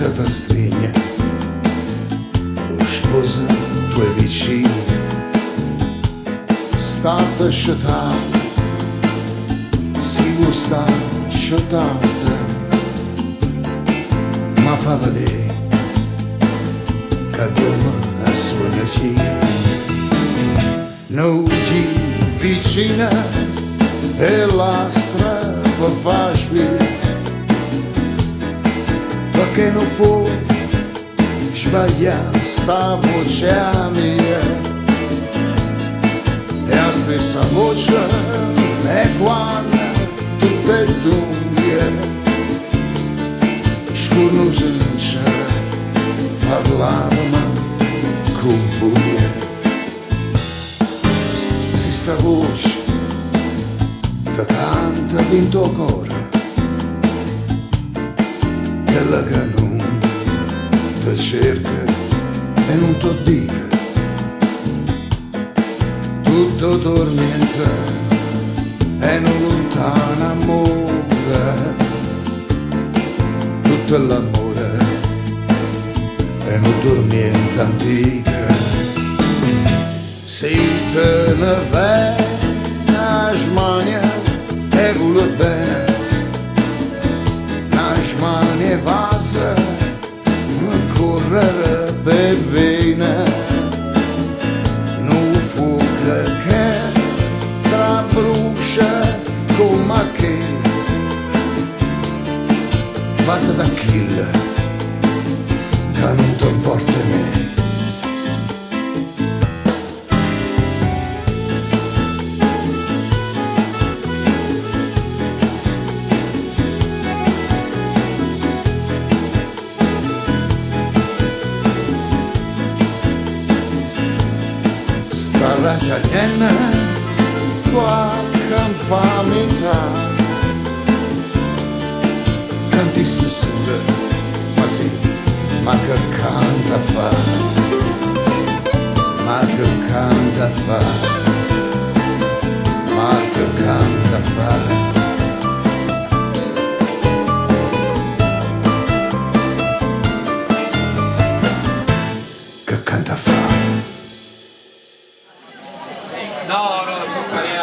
mentre ti stringe lo sposa tuoi vicini, state sciatate, si gusta sciatate, ma fa vedere che dorme a suona china, non ti vicina e la strada fa sbire, perché non può sbagliare sta voce mia, e la stessa voce è quando tutte e due scurno senza parlare con voi. Si sta voce ti canta dentro il cuore, quella che non ti cerca e non ti dica, tutto tormenta e non lontana amore, tutto l'amore e non tormenta antica. Se te ne vai a smania e vuole bene, a smania vasa correre per vena, non fuoco che tra brucia come che vasa da kill che non ti importa me. La cagliena qualche infamità, cantisse sole, ma sì, ma che canta fa, ma che canta fa, ma che canta fa. Che canta fa. No, no,